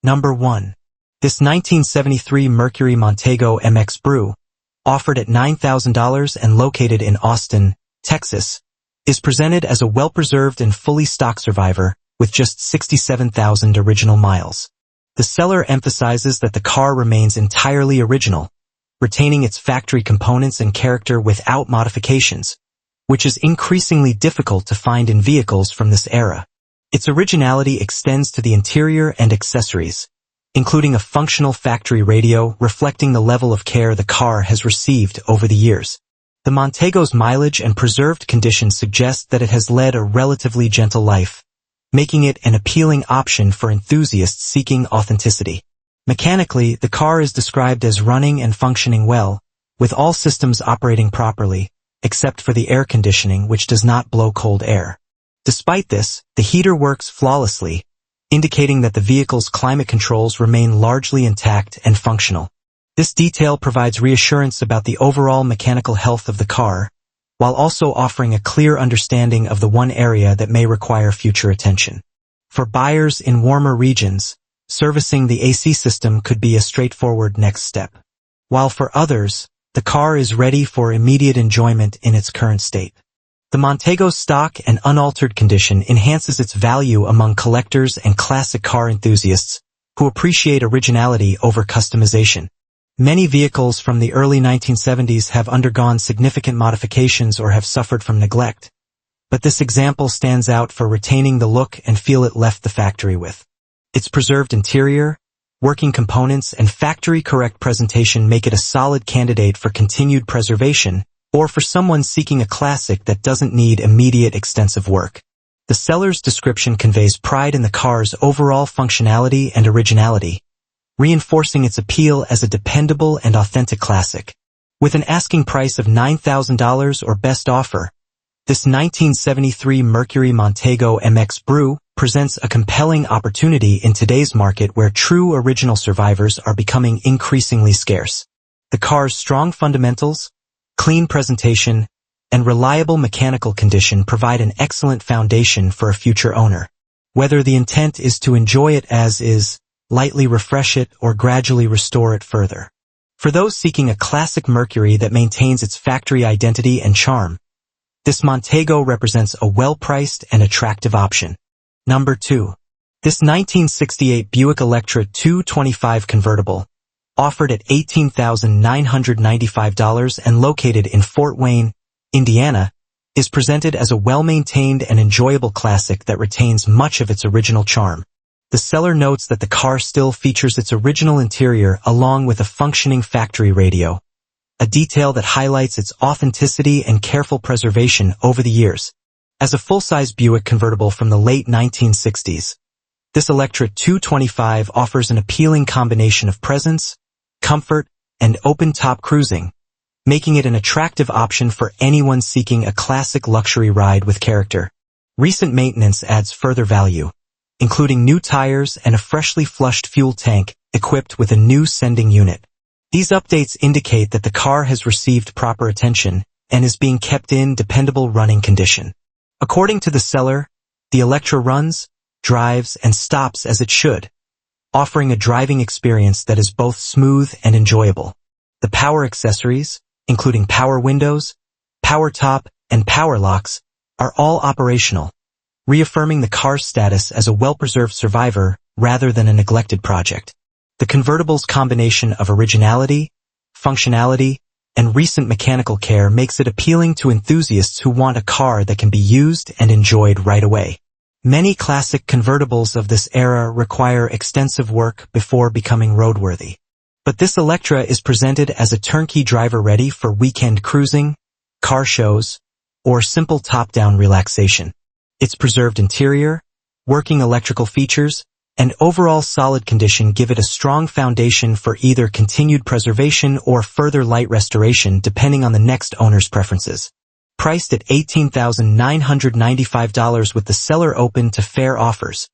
Number 1. This 1973 Mercury Montego MX Brougham, offered at $9,000 and located in Austin, Texas, is presented as a well-preserved and fully stock survivor with just 67,000 original miles. The seller emphasizes that the car remains entirely original, retaining its factory components and character without modifications, which is increasingly difficult to find in vehicles from this era. Its originality extends to the interior and accessories, including a functional factory radio reflecting the level of care the car has received over the years. The Montego's mileage and preserved condition suggest that it has led a relatively gentle life, making it an appealing option for enthusiasts seeking authenticity. Mechanically, the car is described as running and functioning well, with all systems operating properly, except for the air conditioning, which does not blow cold air. Despite this, the heater works flawlessly, indicating that the vehicle's climate controls remain largely intact and functional. This detail provides reassurance about the overall mechanical health of the car, while also offering a clear understanding of the one area that may require future attention. For buyers in warmer regions, servicing the AC system could be a straightforward next step. While for others, the car is ready for immediate enjoyment in its current state. The Montego's stock and unaltered condition enhances its value among collectors and classic car enthusiasts who appreciate originality over customization. Many vehicles from the early 1970s have undergone significant modifications or have suffered from neglect, but this example stands out for retaining the look and feel it left the factory with. Its preserved interior, working components, and factory-correct presentation make it a solid candidate for continued preservation, or for someone seeking a classic that doesn't need immediate extensive work. The seller's description conveys pride in the car's overall functionality and originality, reinforcing its appeal as a dependable and authentic classic. With an asking price of $9,000 or best offer, this 1973 Mercury Montego MX Brougham presents a compelling opportunity in today's market where true original survivors are becoming increasingly scarce. The car's strong fundamentals, clean presentation, and reliable mechanical condition provide an excellent foundation for a future owner. Whether the intent is to enjoy it as is, lightly refresh it, or gradually restore it further. For those seeking a classic Mercury that maintains its factory identity and charm, this Montego represents a well-priced and attractive option. Number 2. This 1968 Buick Electra 225 convertible, offered at $18,995 and located in Fort Wayne, Indiana, is presented as a well-maintained and enjoyable classic that retains much of its original charm. The seller notes that the car still features its original interior along with a functioning factory radio, a detail that highlights its authenticity and careful preservation over the years. As a full-size Buick convertible from the late 1960s, this Electra 225 offers an appealing combination of presence, comfort, and open-top cruising, making it an attractive option for anyone seeking a classic luxury ride with character. Recent maintenance adds further value, including new tires and a freshly flushed fuel tank equipped with a new sending unit. These updates indicate that the car has received proper attention and is being kept in dependable running condition. According to the seller, the Electra runs, drives, and stops as it should, offering a driving experience that is both smooth and enjoyable. The power accessories, including power windows, power top, and power locks, are all operational, reaffirming the car's status as a well-preserved survivor rather than a neglected project. The convertible's combination of originality, functionality, and recent mechanical care makes it appealing to enthusiasts who want a car that can be used and enjoyed right away. Many classic convertibles of this era require extensive work before becoming roadworthy. But this Electra is presented as a turnkey driver ready for weekend cruising, car shows, or simple top-down relaxation. Its preserved interior, working electrical features, and overall solid condition give it a strong foundation for either continued preservation or further light restoration depending on the next owner's preferences. Priced at $18,995 with the seller open to fair offers,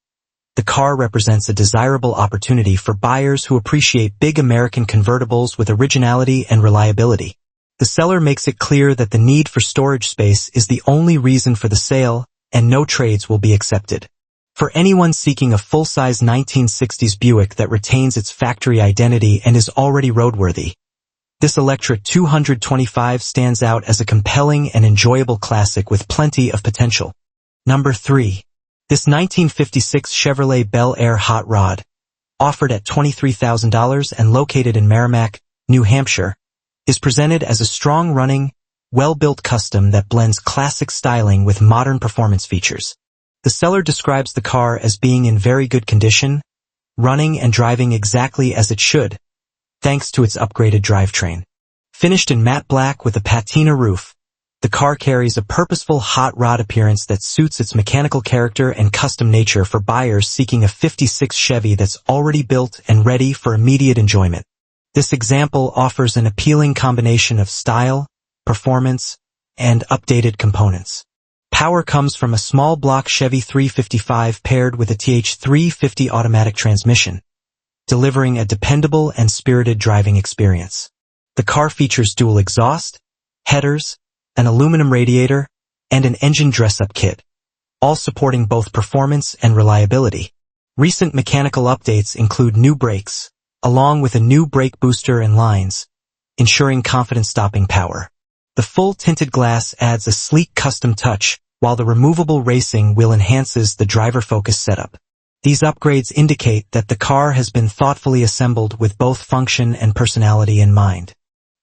the car represents a desirable opportunity for buyers who appreciate big American convertibles with originality and reliability. The seller makes it clear that the need for storage space is the only reason for the sale, and no trades will be accepted. For anyone seeking a full-size 1960s Buick that retains its factory identity and is already roadworthy, this Electra 225 stands out as a compelling and enjoyable classic with plenty of potential. Number 3. This 1956 Chevrolet Bel Air Hot Rod, offered at $23,000 and located in Merrimack, New Hampshire, is presented as a strong-running, well-built custom that blends classic styling with modern performance features. The seller describes the car as being in very good condition, running and driving exactly as it should, thanks to its upgraded drivetrain. Finished in matte black with a patina roof, the car carries a purposeful hot rod appearance that suits its mechanical character and custom nature for buyers seeking a 56 Chevy that's already built and ready for immediate enjoyment. This example offers an appealing combination of style, performance, and updated components. Power comes from a small block Chevy 355 paired with a TH350 automatic transmission, delivering a dependable and spirited driving experience. The car features dual exhaust, headers, an aluminum radiator, and an engine dress-up kit, all supporting both performance and reliability. Recent mechanical updates include new brakes, along with a new brake booster and lines, ensuring confident stopping power. The full tinted glass adds a sleek custom touch, while the removable racing wheel enhances the driver-focused setup. These upgrades indicate that the car has been thoughtfully assembled with both function and personality in mind.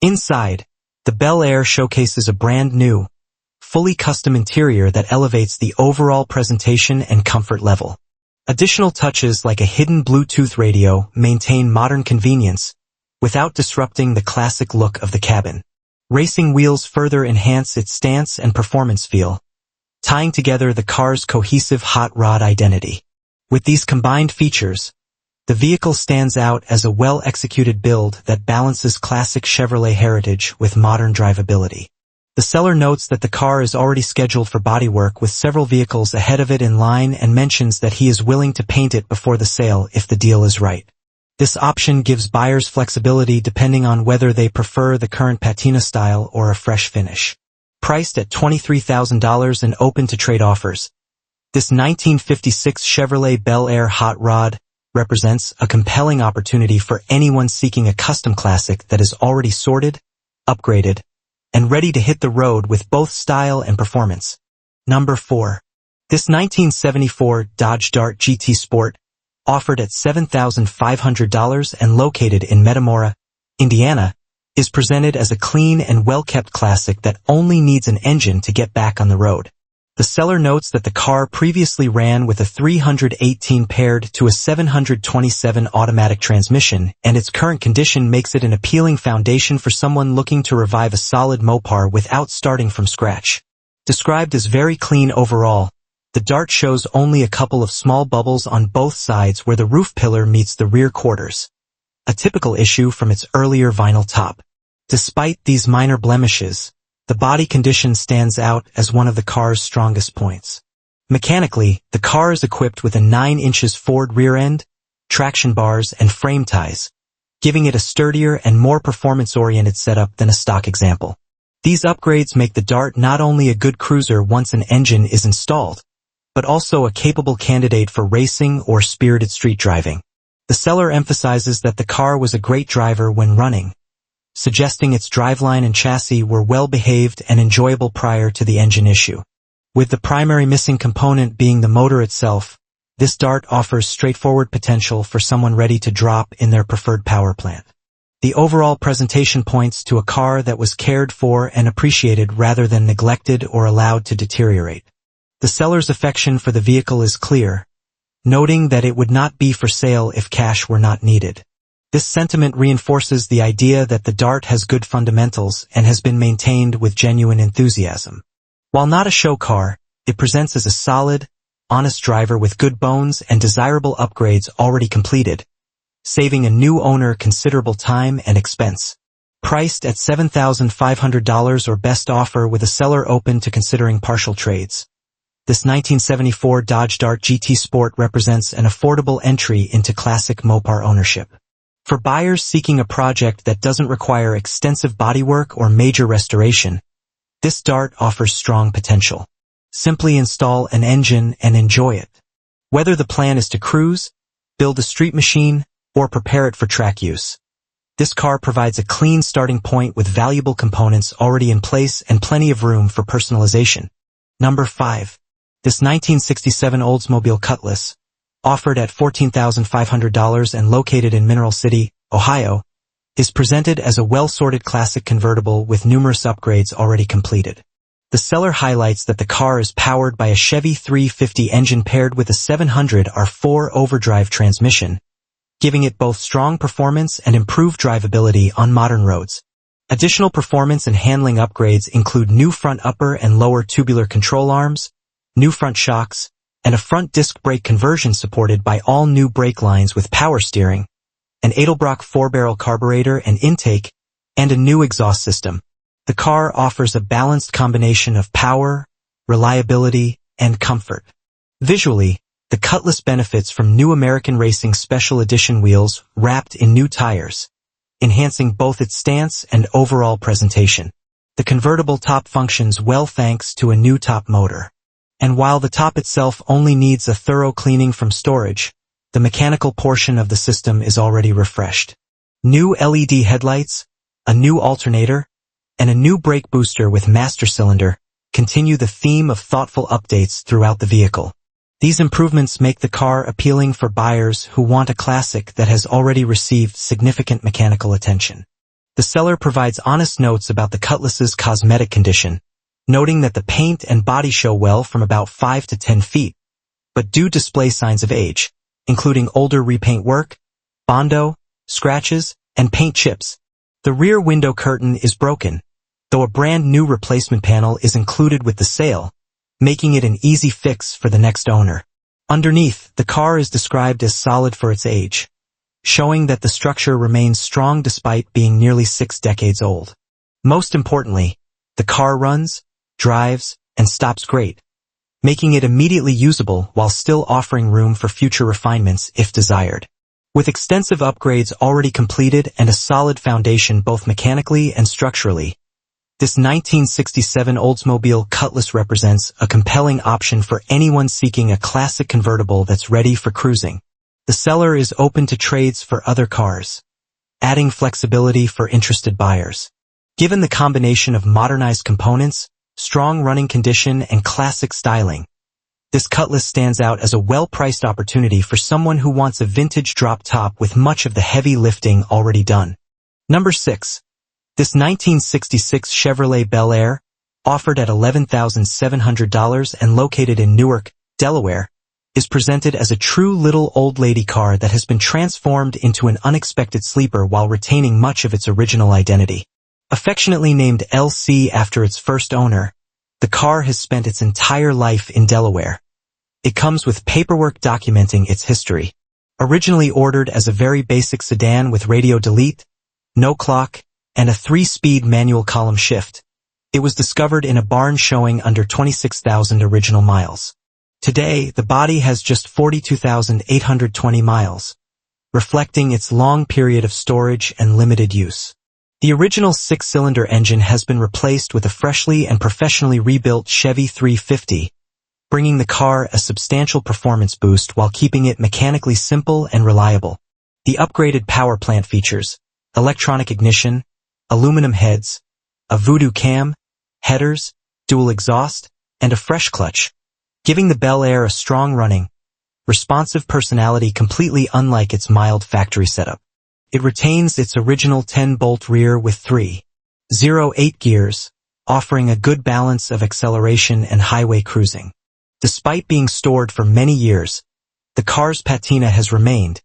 Inside, the Bel Air showcases a brand new, fully custom interior that elevates the overall presentation and comfort level. Additional touches like a hidden Bluetooth radio maintain modern convenience without disrupting the classic look of the cabin. Racing wheels further enhance its stance and performance feel, tying together the car's cohesive hot rod identity. With these combined features, the vehicle stands out as a well-executed build that balances classic Chevrolet heritage with modern drivability. The seller notes that the car is already scheduled for bodywork with several vehicles ahead of it in line and mentions that he is willing to paint it before the sale if the deal is right. This option gives buyers flexibility depending on whether they prefer the current patina style or a fresh finish. Priced at $23,000 and open to trade offers, this 1956 Chevrolet Bel Air Hot Rod represents a compelling opportunity for anyone seeking a custom classic that is already sorted, upgraded, and ready to hit the road with both style and performance. Number 4. This 1974 Dodge Dart GT Sport, offered at $7,500 and located in Metamora, Indiana, is presented as a clean and well-kept classic that only needs an engine to get back on the road. The seller notes that the car previously ran with a 318 paired to a 727 automatic transmission, and its current condition makes it an appealing foundation for someone looking to revive a solid Mopar without starting from scratch. Described as very clean overall, the Dart shows only a couple of small bubbles on both sides where the roof pillar meets the rear quarters, a typical issue from its earlier vinyl top. Despite these minor blemishes, the body condition stands out as one of the car's strongest points. Mechanically, the car is equipped with a 9 inches Ford rear end, traction bars, and frame ties, giving it a sturdier and more performance-oriented setup than a stock example. These upgrades make the Dart not only a good cruiser once an engine is installed, but also a capable candidate for racing or spirited street driving. The seller emphasizes that the car was a great driver when running, suggesting its driveline and chassis were well-behaved and enjoyable prior to the engine issue. With the primary missing component being the motor itself, this Dart offers straightforward potential for someone ready to drop in their preferred power plant. The overall presentation points to a car that was cared for and appreciated rather than neglected or allowed to deteriorate. The seller's affection for the vehicle is clear, noting that it would not be for sale if cash were not needed. This sentiment reinforces the idea that the Dart has good fundamentals and has been maintained with genuine enthusiasm. While not a show car, it presents as a solid, honest driver with good bones and desirable upgrades already completed, saving a new owner considerable time and expense. Priced at $7,500 or best offer with a seller open to considering partial trades, this 1974 Dodge Dart GT Sport represents an affordable entry into classic Mopar ownership. For buyers seeking a project that doesn't require extensive bodywork or major restoration, this Dart offers strong potential. Simply install an engine and enjoy it. Whether the plan is to cruise, build a street machine, or prepare it for track use, this car provides a clean starting point with valuable components already in place and plenty of room for personalization. Number 5. This 1967 Oldsmobile Cutlass, offered at $14,500 and located in Mineral City, Ohio, is presented as a well-sorted classic convertible with numerous upgrades already completed. The seller highlights that the car is powered by a Chevy 350 engine paired with a 700R4 overdrive transmission, giving it both strong performance and improved drivability on modern roads. Additional performance and handling upgrades include new front upper and lower tubular control arms, new front shocks, and a front disc brake conversion supported by all new brake lines with power steering, an Edelbrock 4-barrel carburetor and intake, and a new exhaust system. The car offers a balanced combination of power, reliability, and comfort. Visually, the Cutlass benefits from new American Racing Special Edition wheels wrapped in new tires, enhancing both its stance and overall presentation. The convertible top functions well thanks to a new top motor. And while the top itself only needs a thorough cleaning from storage, the mechanical portion of the system is already refreshed. New LED headlights, a new alternator, and a new brake booster with master cylinder continue the theme of thoughtful updates throughout the vehicle. These improvements make the car appealing for buyers who want a classic that has already received significant mechanical attention. The seller provides honest notes about the Cutlass's cosmetic condition, noting that the paint and body show well from about 5 to 10 feet, but do display signs of age, including older repaint work, bondo, scratches, and paint chips. The rear window curtain is broken, though a brand new replacement panel is included with the sale, making it an easy fix for the next owner. Underneath, the car is described as solid for its age, showing that the structure remains strong despite being nearly 6 decades old. Most importantly, the car runs, drives, and stops great, making it immediately usable while still offering room for future refinements if desired. With extensive upgrades already completed and a solid foundation both mechanically and structurally, this 1967 Oldsmobile Cutlass represents a compelling option for anyone seeking a classic convertible that's ready for cruising. The seller is open to trades for other cars, adding flexibility for interested buyers. Given the combination of modernized components, strong running condition, and classic styling, this Cutlass stands out as a well-priced opportunity for someone who wants a vintage drop top with much of the heavy lifting already done. Number 6. This 1966 Chevrolet Bel Air, offered at $11,700 and located in Newark, Delaware, is presented as a true little old lady car that has been transformed into an unexpected sleeper while retaining much of its original identity. Affectionately named LC after its first owner, the car has spent its entire life in Delaware. It comes with paperwork documenting its history. Originally ordered as a very basic sedan with radio delete, no clock, and a 3-speed manual column shift, it was discovered in a barn showing under 26,000 original miles. Today, the body has just 42,820 miles, reflecting its long period of storage and limited use. The original 6-cylinder engine has been replaced with a freshly and professionally rebuilt Chevy 350, bringing the car a substantial performance boost while keeping it mechanically simple and reliable. The upgraded power plant features electronic ignition, aluminum heads, a voodoo cam, headers, dual exhaust, and a fresh clutch, giving the Bel Air a strong running, responsive personality completely unlike its mild factory setup. It retains its original 10-bolt rear with 3.08 gears, offering a good balance of acceleration and highway cruising. Despite being stored for many years, the car's patina has remained,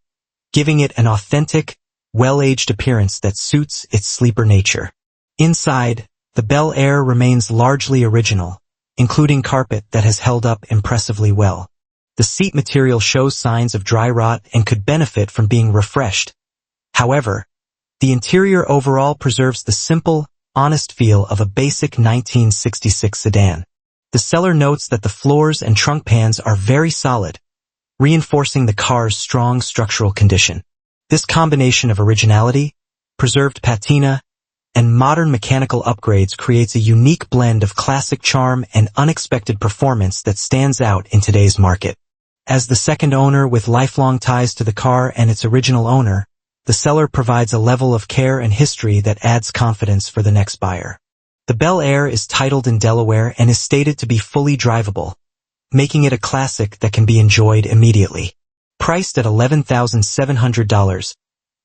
giving it an authentic, well-aged appearance that suits its sleeper nature. Inside, the Bel Air remains largely original, including carpet that has held up impressively well. The seat material shows signs of dry rot and could benefit from being refreshed. However, the interior overall preserves the simple, honest feel of a basic 1966 sedan. The seller notes that the floors and trunk pans are very solid, reinforcing the car's strong structural condition. This combination of originality, preserved patina, and modern mechanical upgrades creates a unique blend of classic charm and unexpected performance that stands out in today's market. As the second owner with lifelong ties to the car and its original owner, the seller provides a level of care and history that adds confidence for the next buyer. The Bel Air is titled in Delaware and is stated to be fully drivable, making it a classic that can be enjoyed immediately. Priced at $11,700,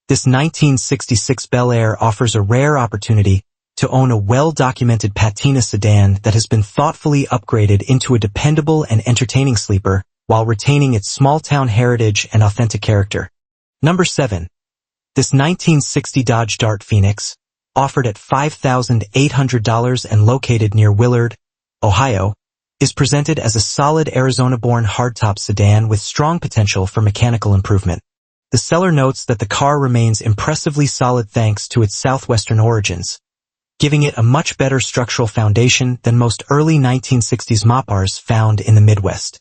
this 1966 Bel Air offers a rare opportunity to own a well-documented patina sedan that has been thoughtfully upgraded into a dependable and entertaining sleeper while retaining its small-town heritage and authentic character. Number 7. This 1960 Dodge Dart Phoenix, offered at $5,800 and located near Willard, Ohio, is presented as a solid Arizona-born hardtop sedan with strong potential for mechanical improvement. The seller notes that the car remains impressively solid thanks to its southwestern origins, giving it a much better structural foundation than most early 1960s Mopars found in the Midwest.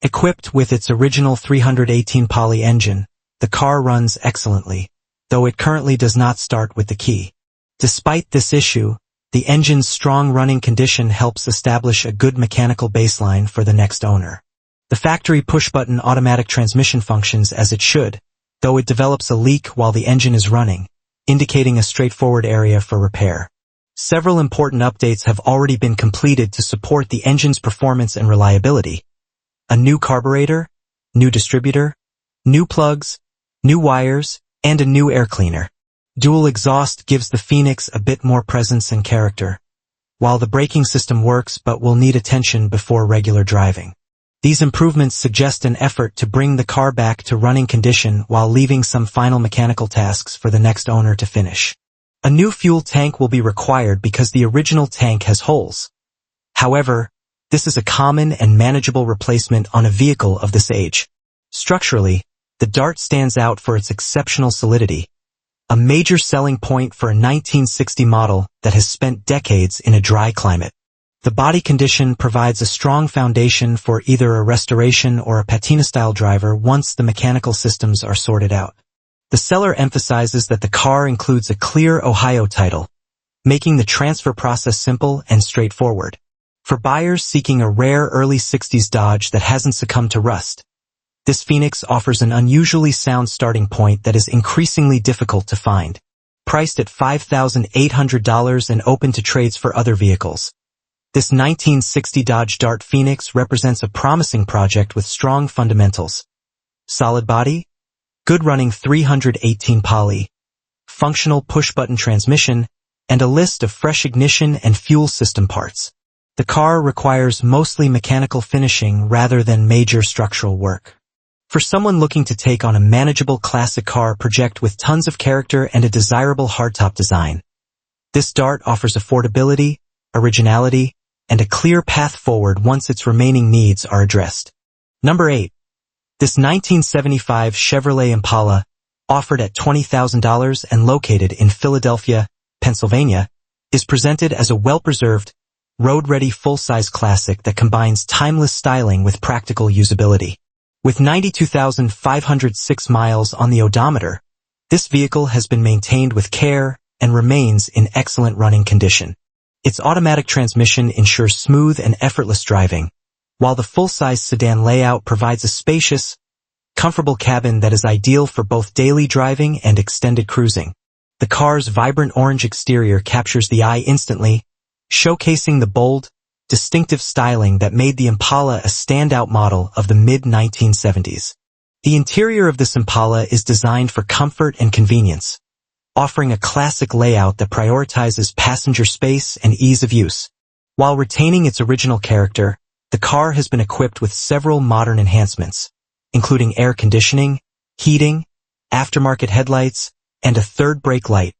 Equipped with its original 318 poly engine, the car runs excellently, though it currently does not start with the key. Despite this issue, the engine's strong running condition helps establish a good mechanical baseline for the next owner. The factory push-button automatic transmission functions as it should, though it develops a leak while the engine is running, indicating a straightforward area for repair. Several important updates have already been completed to support the engine's performance and reliability. A new carburetor, new distributor, new plugs, new wires, and a new air cleaner. Dual exhaust gives the Phoenix a bit more presence and character, while the braking system works but will need attention before regular driving. These improvements suggest an effort to bring the car back to running condition while leaving some final mechanical tasks for the next owner to finish. A new fuel tank will be required because the original tank has holes. However, this is a common and manageable replacement on a vehicle of this age. Structurally, the Dart stands out for its exceptional solidity, a major selling point for a 1960 model that has spent decades in a dry climate. The body condition provides a strong foundation for either a restoration or a patina-style driver once the mechanical systems are sorted out. The seller emphasizes that the car includes a clear Ohio title, making the transfer process simple and straightforward. For buyers seeking a rare early 60s Dodge that hasn't succumbed to rust, this Phoenix offers an unusually sound starting point that is increasingly difficult to find. Priced at $5,800 and open to trades for other vehicles, this 1960 Dodge Dart Phoenix represents a promising project with strong fundamentals. Solid body, good running 318 poly, functional push-button transmission, and a list of fresh ignition and fuel system parts. The car requires mostly mechanical finishing rather than major structural work. For someone looking to take on a manageable classic car project with tons of character and a desirable hardtop design, this Dart offers affordability, originality, and a clear path forward once its remaining needs are addressed. Number 8. This 1975 Chevrolet Impala, offered at $20,000 and located in Philadelphia, Pennsylvania, is presented as a well-preserved, road-ready full-size classic that combines timeless styling with practical usability. With 92,506 miles on the odometer, this vehicle has been maintained with care and remains in excellent running condition. Its automatic transmission ensures smooth and effortless driving, while the full-size sedan layout provides a spacious, comfortable cabin that is ideal for both daily driving and extended cruising. The car's vibrant orange exterior captures the eye instantly, showcasing the bold, distinctive styling that made the Impala a standout model of the mid-1970s. The interior of this Impala is designed for comfort and convenience, offering a classic layout that prioritizes passenger space and ease of use. While retaining its original character, the car has been equipped with several modern enhancements, including air conditioning, heating, aftermarket headlights, and a third brake light,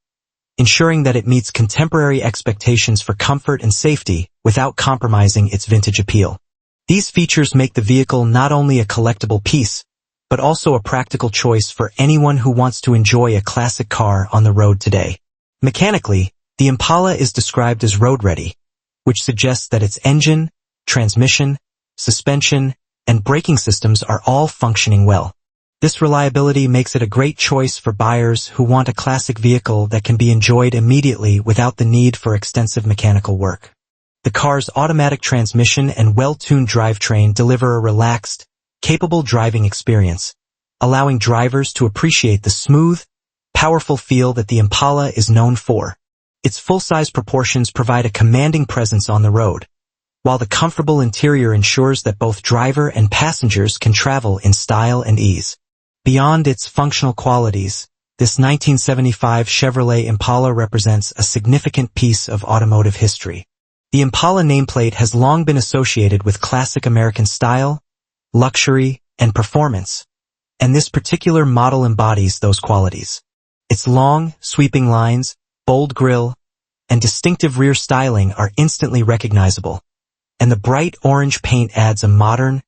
ensuring that it meets contemporary expectations for comfort and safety without compromising its vintage appeal. These features make the vehicle not only a collectible piece, but also a practical choice for anyone who wants to enjoy a classic car on the road today. Mechanically, the Impala is described as road-ready, which suggests that its engine, transmission, suspension, and braking systems are all functioning well. This reliability makes it a great choice for buyers who want a classic vehicle that can be enjoyed immediately without the need for extensive mechanical work. The car's automatic transmission and well-tuned drivetrain deliver a relaxed, capable driving experience, allowing drivers to appreciate the smooth, powerful feel that the Impala is known for. Its full-size proportions provide a commanding presence on the road, while the comfortable interior ensures that both driver and passengers can travel in style and ease. Beyond its functional qualities, this 1975 Chevrolet Impala represents a significant piece of automotive history. The Impala nameplate has long been associated with classic American style, luxury, and performance, and this particular model embodies those qualities. Its long, sweeping lines, bold grille, and distinctive rear styling are instantly recognizable, and the bright orange paint adds a modern,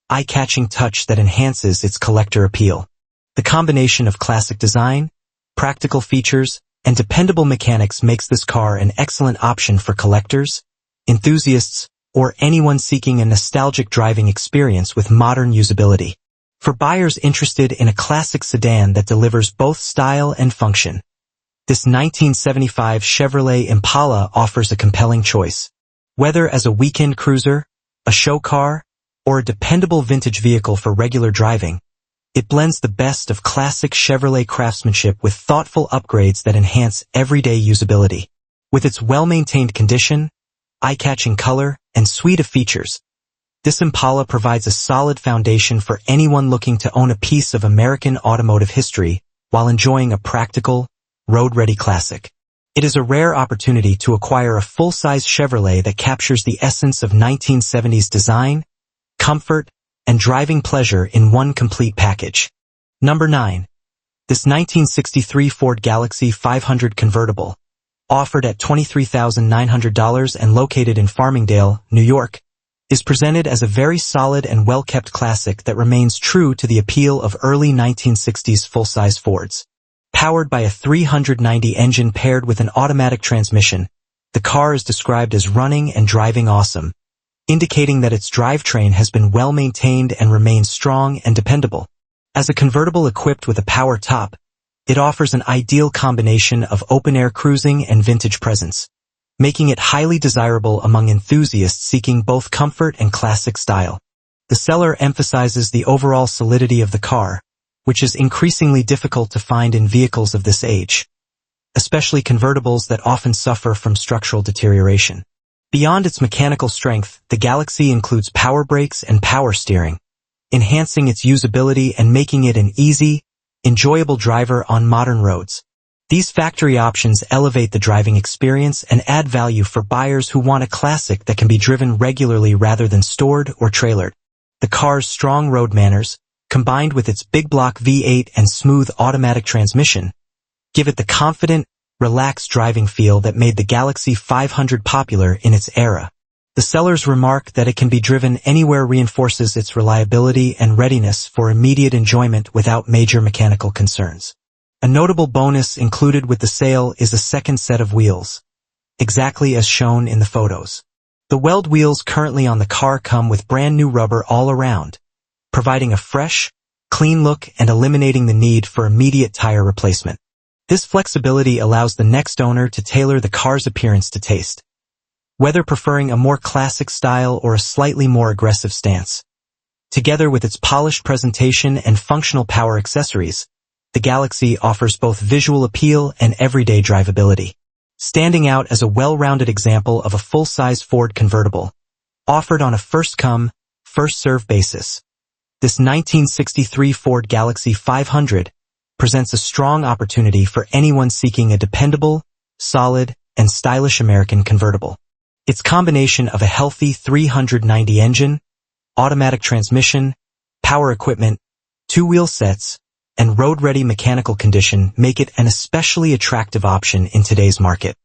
eye-catching touch that enhances its collector appeal. The combination of classic design, practical features, and dependable mechanics makes this car an excellent option for collectors, enthusiasts, or anyone seeking a nostalgic driving experience with modern usability. For buyers interested in a classic sedan that delivers both style and function, this 1975 Chevrolet Impala offers a compelling choice. Whether as a weekend cruiser, a show car, or a dependable vintage vehicle for regular driving, it blends the best of classic Chevrolet craftsmanship with thoughtful upgrades that enhance everyday usability. With its well-maintained condition, eye-catching color, and suite of features, this Impala provides a solid foundation for anyone looking to own a piece of American automotive history while enjoying a practical, road-ready classic. It is a rare opportunity to acquire a full-size Chevrolet that captures the essence of 1970s design, comfort, and driving pleasure in one complete package. Number 9. This 1963 Ford Galaxy 500 convertible, offered at $23,900 and located in Farmingdale, New York, is presented as a very solid and well-kept classic that remains true to the appeal of early 1960s full-size Fords. Powered by a 390 engine paired with an automatic transmission, the car is described as running and driving awesome, indicating that its drivetrain has been well-maintained and remains strong and dependable. As a convertible equipped with a power top, it offers an ideal combination of open-air cruising and vintage presence, making it highly desirable among enthusiasts seeking both comfort and classic style. The seller emphasizes the overall solidity of the car, which is increasingly difficult to find in vehicles of this age, especially convertibles that often suffer from structural deterioration. Beyond its mechanical strength, the Galaxy includes power brakes and power steering, enhancing its usability and making it an easy, enjoyable driver on modern roads. These factory options elevate the driving experience and add value for buyers who want a classic that can be driven regularly rather than stored or trailered. The car's strong road manners, combined with its big block V8 and smooth automatic transmission, give it the confident, relaxed driving feel that made the Galaxy 500 popular in its era. The seller's remark that it can be driven anywhere reinforces its reliability and readiness for immediate enjoyment without major mechanical concerns. A notable bonus included with the sale is a second set of wheels, exactly as shown in the photos. The weld wheels currently on the car come with brand new rubber all around, providing a fresh, clean look and eliminating the need for immediate tire replacement. This flexibility allows the next owner to tailor the car's appearance to taste, whether preferring a more classic style or a slightly more aggressive stance. Together with its polished presentation and functional power accessories, the Galaxy offers both visual appeal and everyday drivability, standing out as a well-rounded example of a full-size Ford convertible, offered on a first-come, first-served basis. This 1963 Ford Galaxy 500 presents a strong opportunity for anyone seeking a dependable, solid, and stylish American convertible. Its combination of a healthy 390 engine, automatic transmission, power equipment, two-wheel sets, and road-ready mechanical condition make it an especially attractive option in today's market.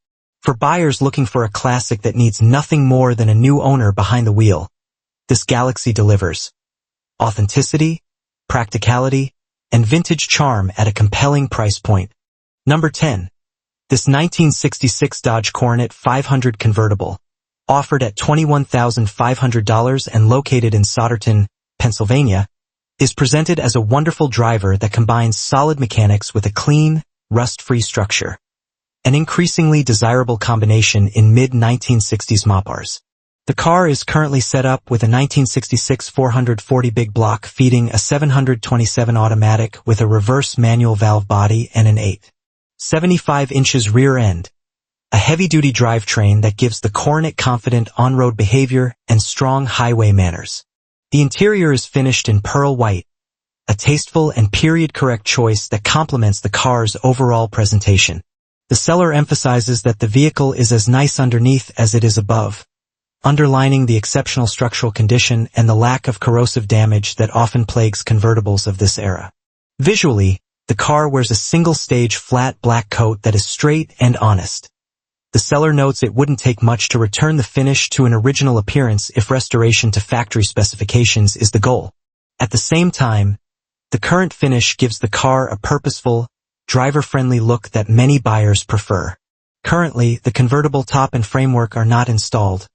For buyers looking for a classic that needs nothing more than a new owner behind the wheel, this Galaxy delivers authenticity, practicality, and vintage charm at a compelling price point. Number 10. This 1966 Dodge Coronet 500 convertible, offered at $21,500 and located in Souderton, Pennsylvania, is presented as a wonderful driver that combines solid mechanics with a clean, rust-free structure, an increasingly desirable combination in mid-1960s Mopars. The car is currently set up with a 1966 440 big block feeding a 727 automatic with a reverse manual valve body and an 8.75 inches rear end. A heavy-duty drivetrain that gives the Coronet confident on-road behavior and strong highway manners. The interior is finished in pearl white, a tasteful and period-correct choice that complements the car's overall presentation. The seller emphasizes that the vehicle is as nice underneath as it is above, underlining the exceptional structural condition and the lack of corrosive damage that often plagues convertibles of this era. Visually, the car wears a single-stage flat black coat that is straight and honest. The seller notes it wouldn't take much to return the finish to an original appearance if restoration to factory specifications is the goal. At the same time, the current finish gives the car a purposeful, driver-friendly look that many buyers prefer. Currently, the convertible top and framework are not installed,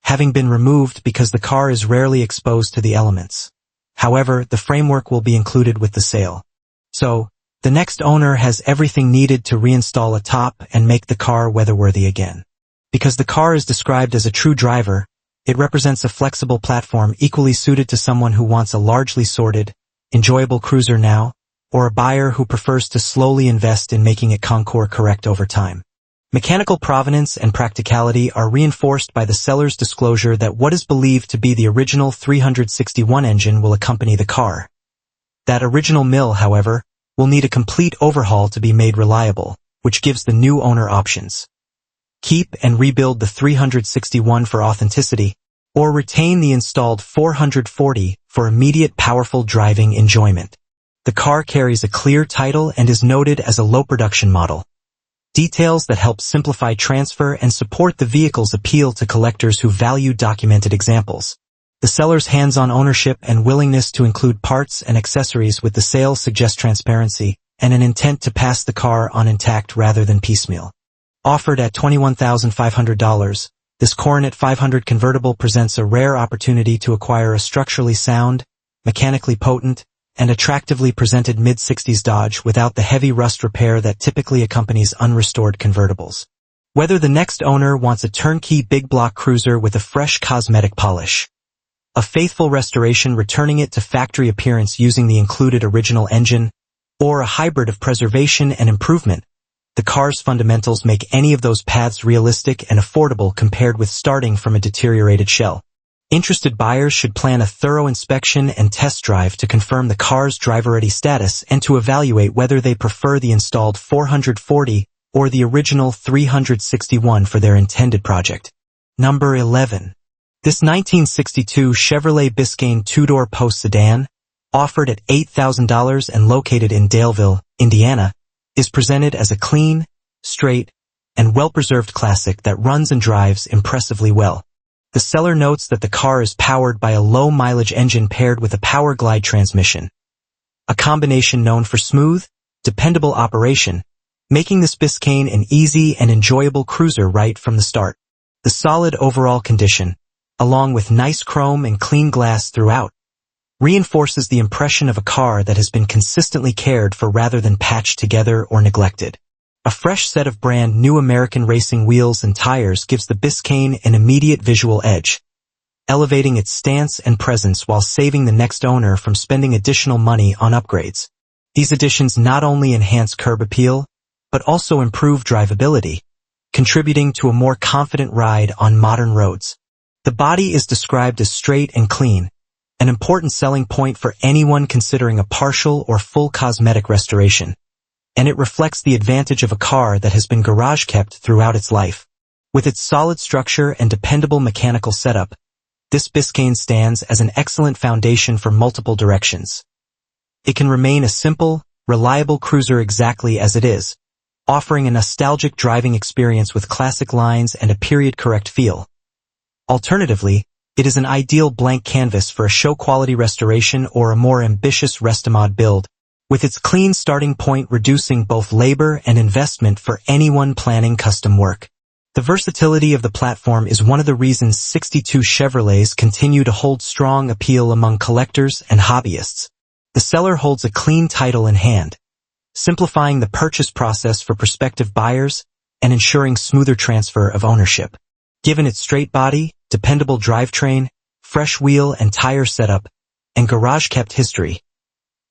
having been removed because the car is rarely exposed to the elements. However, the framework will be included with the sale. So, the next owner has everything needed to reinstall a top and make the car weatherworthy again. Because the car is described as a true driver, it represents a flexible platform equally suited to someone who wants a largely sorted, enjoyable cruiser now, or a buyer who prefers to slowly invest in making it concours correct over time. Mechanical provenance and practicality are reinforced by the seller's disclosure that what is believed to be the original 361 engine will accompany the car. That original mill, however, will need a complete overhaul to be made reliable, which gives the new owner options. Keep and rebuild the 361 for authenticity, or retain the installed 440 for immediate powerful driving enjoyment. The car carries a clear title and is noted as a low-production model. Details that help simplify transfer and support the vehicle's appeal to collectors who value documented examples. The seller's hands-on ownership and willingness to include parts and accessories with the sale suggest transparency and an intent to pass the car on intact rather than piecemeal. Offered at $21,500, this Coronet 500 convertible presents a rare opportunity to acquire a structurally sound, mechanically potent, and attractively presented mid-60s Dodge without the heavy rust repair that typically accompanies unrestored convertibles. Whether the next owner wants a turnkey big block cruiser with a fresh cosmetic polish, a faithful restoration returning it to factory appearance using the included original engine, or a hybrid of preservation and improvement, the car's fundamentals make any of those paths realistic and affordable compared with starting from a deteriorated shell. Interested buyers should plan a thorough inspection and test drive to confirm the car's driver-ready status and to evaluate whether they prefer the installed 440 or the original 361 for their intended project. Number 11. This 1962 Chevrolet Biscayne two-door post sedan, offered at $8,000 and located in Daleville, Indiana, is presented as a clean, straight, and well-preserved classic that runs and drives impressively well. The seller notes that the car is powered by a low-mileage engine paired with a power glide transmission, a combination known for smooth, dependable operation, making this Biscayne an easy and enjoyable cruiser right from the start. The solid overall condition, along with nice chrome and clean glass throughout, reinforces the impression of a car that has been consistently cared for rather than patched together or neglected. A fresh set of brand new American racing wheels and tires gives the Biscayne an immediate visual edge, elevating its stance and presence while saving the next owner from spending additional money on upgrades. These additions not only enhance curb appeal, but also improve drivability, contributing to a more confident ride on modern roads. The body is described as straight and clean, an important selling point for anyone considering a partial or full cosmetic restoration, and it reflects the advantage of a car that has been garage-kept throughout its life. With its solid structure and dependable mechanical setup, this Biscayne stands as an excellent foundation for multiple directions. It can remain a simple, reliable cruiser exactly as it is, offering a nostalgic driving experience with classic lines and a period-correct feel. Alternatively, it is an ideal blank canvas for a show-quality restoration or a more ambitious Restomod build, with its clean starting point reducing both labor and investment for anyone planning custom work. The versatility of the platform is one of the reasons 62 Chevrolets continue to hold strong appeal among collectors and hobbyists. The seller holds a clean title in hand, simplifying the purchase process for prospective buyers and ensuring smoother transfer of ownership. Given its straight body, dependable drivetrain, fresh wheel and tire setup, and garage-kept history.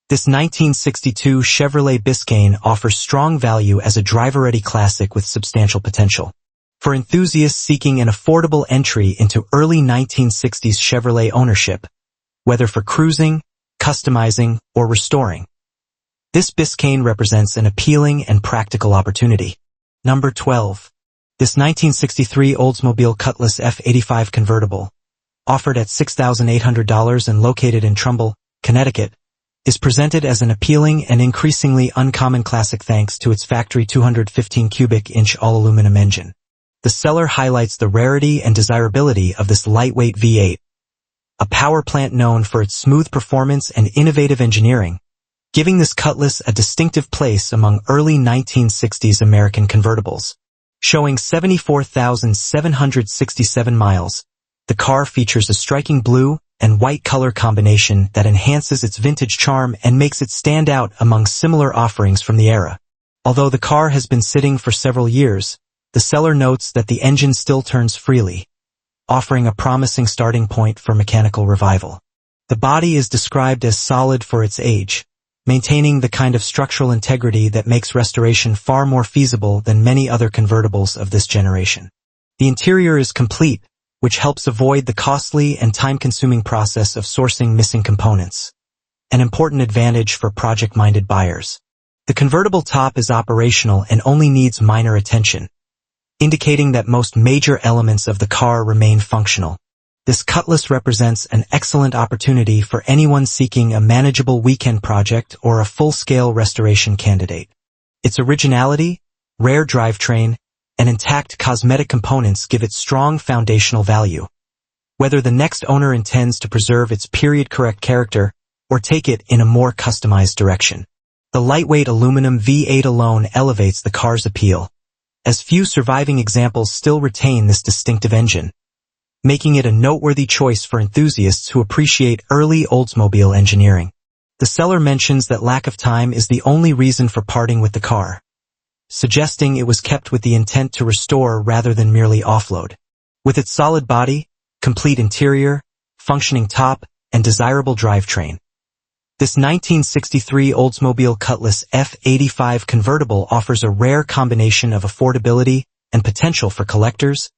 This 1962 Chevrolet Biscayne offers strong value as a driver-ready classic with substantial potential. For enthusiasts seeking an affordable entry into early 1960s Chevrolet ownership, whether for cruising, customizing, or restoring, this Biscayne represents an appealing and practical opportunity. Number 12. This 1963 Oldsmobile Cutlass F85 convertible, offered at $6,800 and located in Trumbull, Connecticut, is presented as an appealing and increasingly uncommon classic thanks to its factory 215 cubic inch all-aluminum engine. The seller highlights the rarity and desirability of this lightweight V8, a power plant known for its smooth performance and innovative engineering, giving this Cutlass a distinctive place among early 1960s American convertibles. Showing 74,767 miles, the car features a striking blue and white color combination that enhances its vintage charm and makes it stand out among similar offerings from the era. Although the car has been sitting for several years, the seller notes that the engine still turns freely, offering a promising starting point for mechanical revival. The body is described as solid for its age, maintaining the kind of structural integrity that makes restoration far more feasible than many other convertibles of this generation. The interior is complete, which helps avoid the costly and time-consuming process of sourcing missing components, an important advantage for project-minded buyers. The convertible top is operational and only needs minor attention, indicating that most major elements of the car remain functional. This Cutlass represents an excellent opportunity for anyone seeking a manageable weekend project or a full-scale restoration candidate. Its originality, rare drivetrain, and intact cosmetic components give it strong foundational value. Whether the next owner intends to preserve its period-correct character or take it in a more customized direction, the lightweight aluminum V8 alone elevates the car's appeal, as few surviving examples still retain this distinctive engine, making it a noteworthy choice for enthusiasts who appreciate early Oldsmobile engineering. The seller mentions that lack of time is the only reason for parting with the car, suggesting it was kept with the intent to restore rather than merely offload. With its solid body, complete interior, functioning top, and desirable drivetrain, this 1963 Oldsmobile Cutlass F85 convertible offers a rare combination of affordability and potential for collectors,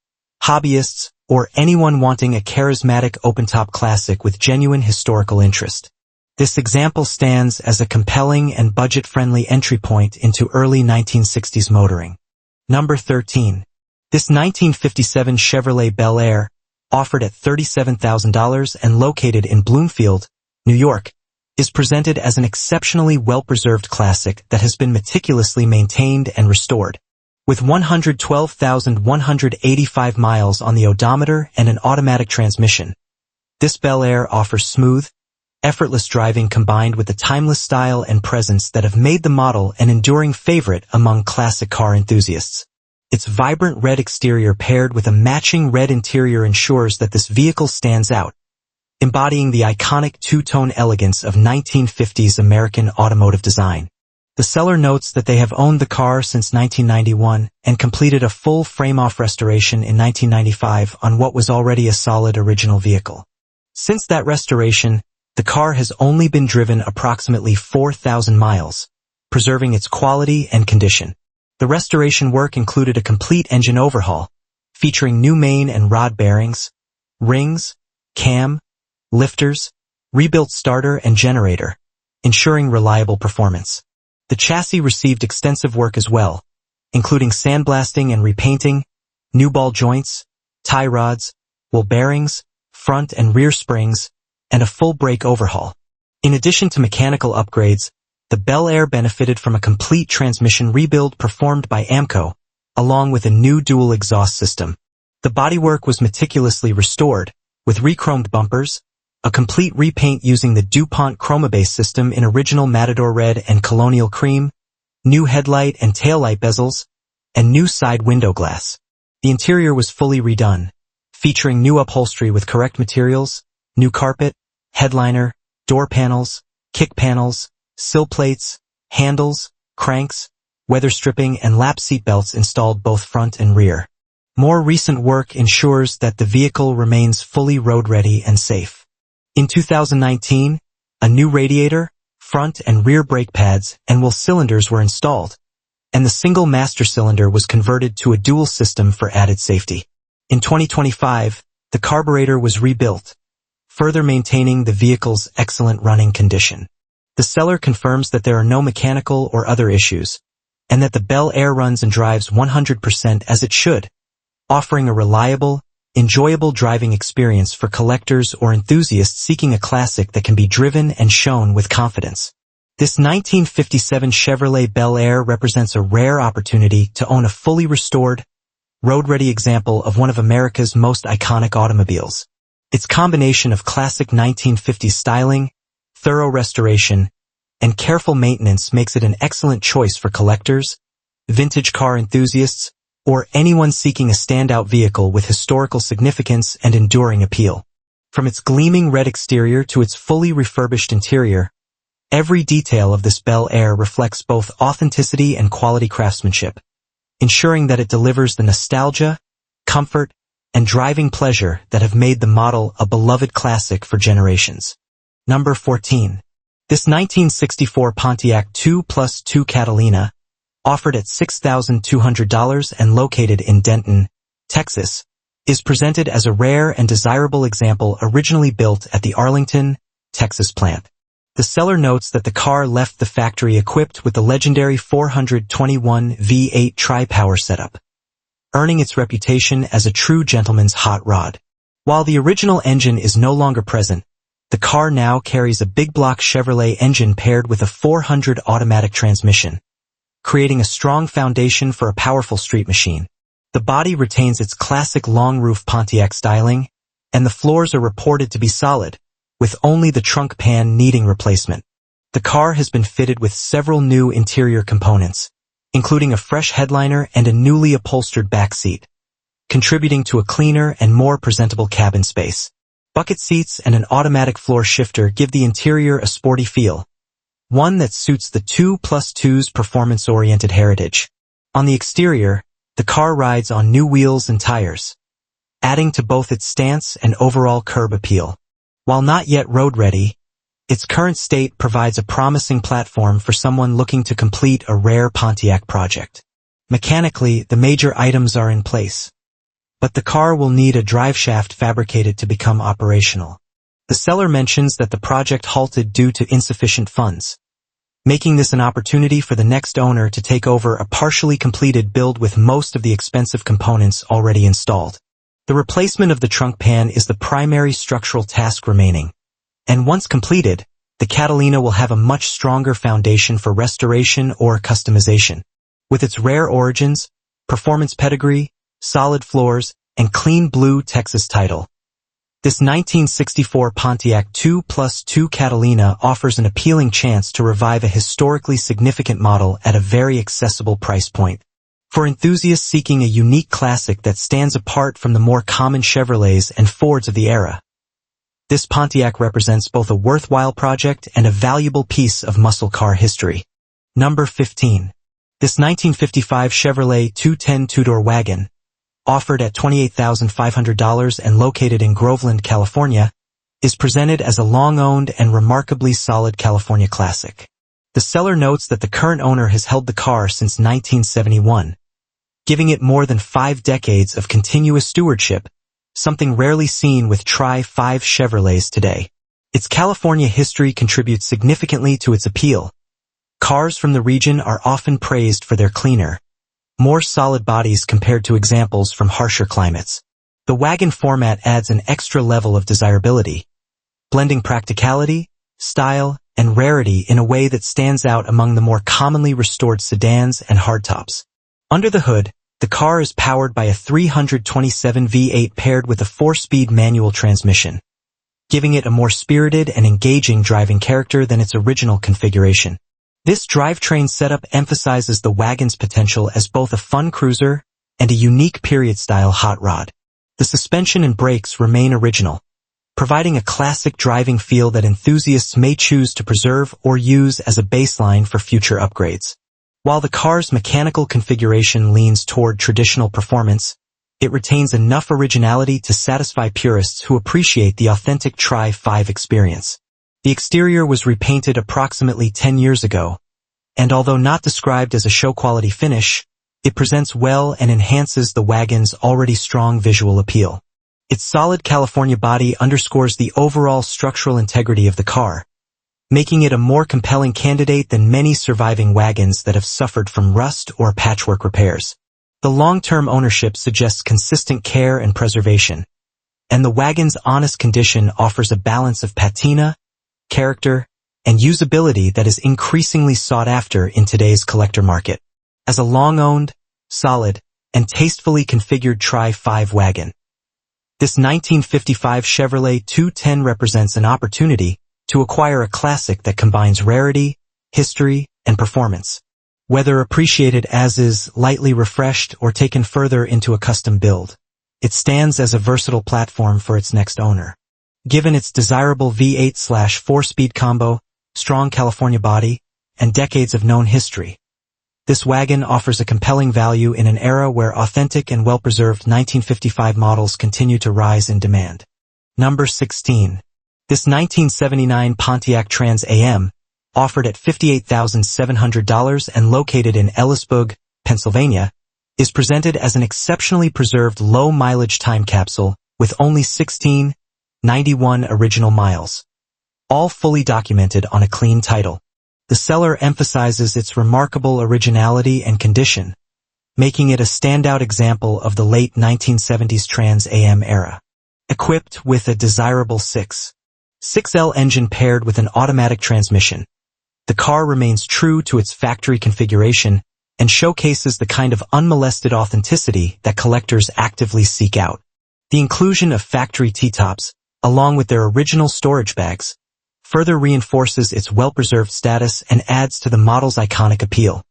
hobbyists, or anyone wanting a charismatic open-top classic with genuine historical interest. This example stands as a compelling and budget-friendly entry point into early 1960s motoring. Number 13. This 1957 Chevrolet Bel Air, offered at $37,000 and located in Bloomfield, New York, is presented as an exceptionally well-preserved classic that has been meticulously maintained and restored. With 112,185 miles on the odometer and an automatic transmission, this Bel Air offers smooth, effortless driving combined with the timeless style and presence that have made the model an enduring favorite among classic car enthusiasts. Its vibrant red exterior paired with a matching red interior ensures that this vehicle stands out, embodying the iconic two-tone elegance of 1950s American automotive design. The seller notes that they have owned the car since 1991 and completed a full frame-off restoration in 1995 on what was already a solid original vehicle. Since that restoration, the car has only been driven approximately 4,000 miles, preserving its quality and condition. The restoration work included a complete engine overhaul, featuring new main and rod bearings, rings, cam, lifters, rebuilt starter and generator, ensuring reliable performance. The chassis received extensive work as well, including sandblasting and repainting, new ball joints, tie rods, wheel bearings, front and rear springs, and a full brake overhaul. In addition to mechanical upgrades, the Bel Air benefited from a complete transmission rebuild performed by AMCO, along with a new dual exhaust system. The bodywork was meticulously restored, with re-chromed bumpers, a complete repaint using the DuPont Chromabase system in original Matador Red and Colonial Cream, new headlight and taillight bezels, and new side window glass. The interior was fully redone, featuring new upholstery with correct materials, new carpet, headliner, door panels, kick panels, sill plates, handles, cranks, weather stripping, and lap seat belts installed both front and rear. More recent work ensures that the vehicle remains fully road-ready and safe. In 2019, a new radiator, front and rear brake pads, and wheel cylinders were installed, and the single master cylinder was converted to a dual system for added safety. In 2025, the carburetor was rebuilt, further maintaining the vehicle's excellent running condition. The seller confirms that there are no mechanical or other issues, and that the Bel Air runs and drives 100% as it should, offering a reliable, enjoyable driving experience for collectors or enthusiasts seeking a classic that can be driven and shown with confidence. This 1957 Chevrolet Bel Air represents a rare opportunity to own a fully restored, road-ready example of one of America's most iconic automobiles. Its combination of classic 1950s styling, thorough restoration, and careful maintenance makes it an excellent choice for collectors, vintage car enthusiasts, or anyone seeking a standout vehicle with historical significance and enduring appeal. From its gleaming red exterior to its fully refurbished interior, every detail of this Bel Air reflects both authenticity and quality craftsmanship, ensuring that it delivers the nostalgia, comfort, and driving pleasure that have made the model a beloved classic for generations. Number 14. This 1964 Pontiac 2+2 Catalina, offered at $6,200 and located in Denton, Texas, is presented as a rare and desirable example originally built at the Arlington, Texas plant. The seller notes that the car left the factory equipped with the legendary 421 V8 tri-power setup, earning its reputation as a true gentleman's hot rod. While the original engine is no longer present, the car now carries a big block Chevrolet engine paired with a 400 automatic transmission, creating a strong foundation for a powerful street machine. The body retains its classic long roof Pontiac styling, and the floors are reported to be solid, with only the trunk pan needing replacement. The car has been fitted with several new interior components, including a fresh headliner and a newly upholstered back seat, contributing to a cleaner and more presentable cabin space. Bucket seats and an automatic floor shifter give the interior a sporty feel, one that suits the 2+2's performance-oriented heritage. On the exterior, the car rides on new wheels and tires, adding to both its stance and overall curb appeal. While not yet road-ready, its current state provides a promising platform for someone looking to complete a rare Pontiac project. Mechanically, the major items are in place, but the car will need a driveshaft fabricated to become operational. The seller mentions that the project halted due to insufficient funds, making this an opportunity for the next owner to take over a partially completed build with most of the expensive components already installed. The replacement of the trunk pan is the primary structural task remaining, and once completed, the Catalina will have a much stronger foundation for restoration or customization. With its rare origins, performance pedigree, solid floors, and clean blue Texas title, this 1964 Pontiac 2+2 Catalina offers an appealing chance to revive a historically significant model at a very accessible price point. For enthusiasts seeking a unique classic that stands apart from the more common Chevrolets and Fords of the era, this Pontiac represents both a worthwhile project and a valuable piece of muscle car history. Number 15. This 1955 Chevrolet 210 two-door wagon, offered at $28,500 and located in Groveland, California, is presented as a long-owned and remarkably solid California classic. The seller notes that the current owner has held the car since 1971, giving it more than 5 decades of continuous stewardship, something rarely seen with Tri-5 Chevrolets today. Its California history contributes significantly to its appeal. Cars from the region are often praised for their cleaner, more solid bodies compared to examples from harsher climates. The wagon format adds an extra level of desirability, blending practicality, style, and rarity in a way that stands out among the more commonly restored sedans and hardtops. Under the hood, the car is powered by a 327 V8 paired with a 4-speed manual transmission, giving it a more spirited and engaging driving character than its original configuration. This drivetrain setup emphasizes the wagon's potential as both a fun cruiser and a unique period-style hot rod. The suspension and brakes remain original, providing a classic driving feel that enthusiasts may choose to preserve or use as a baseline for future upgrades. While the car's mechanical configuration leans toward traditional performance, it retains enough originality to satisfy purists who appreciate the authentic Tri-5 experience. The exterior was repainted approximately 10 years ago, and although not described as a show-quality finish, it presents well and enhances the wagon's already strong visual appeal. Its solid California body underscores the overall structural integrity of the car, making it a more compelling candidate than many surviving wagons that have suffered from rust or patchwork repairs. The long-term ownership suggests consistent care and preservation, and the wagon's honest condition offers a balance of patina, character, and usability that is increasingly sought after in today's collector market. As a long-owned, solid, and tastefully configured Tri-5 wagon, this 1955 Chevrolet 210 represents an opportunity to acquire a classic that combines rarity, history, and performance. Whether appreciated as is, lightly refreshed, or taken further into a custom build, it stands as a versatile platform for its next owner. Given its desirable V8/4-speed combo, strong California body, and decades of known history, this wagon offers a compelling value in an era where authentic and well-preserved 1955 models continue to rise in demand. Number 16. This 1979 Pontiac Trans Am, offered at $58,700 and located in Ellisburg, Pennsylvania, is presented as an exceptionally preserved low-mileage time capsule with only 1691 original miles, all fully documented on a clean title. The seller emphasizes its remarkable originality and condition, making it a standout example of the late 1970s Trans Am era. Equipped with a desirable 6.6L engine paired with an automatic transmission, the car remains true to its factory configuration and showcases the kind of unmolested authenticity that collectors actively seek out. The inclusion of factory T-tops, along with their original storage bags, further reinforces its well-preserved status and adds to the model's iconic appeal.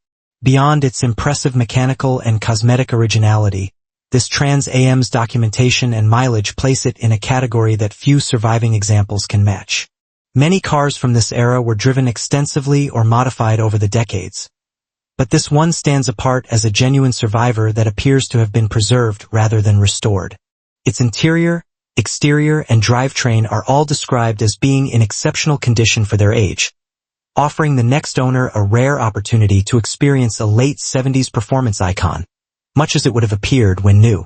Beyond its impressive mechanical and cosmetic originality, this Trans Am's documentation and mileage place it in a category that few surviving examples can match. Many cars from this era were driven extensively or modified over the decades, but this one stands apart as a genuine survivor that appears to have been preserved rather than restored. Its interior, exterior, and drivetrain are all described as being in exceptional condition for their age, offering the next owner a rare opportunity to experience a late 70s performance icon, much as it would have appeared when new.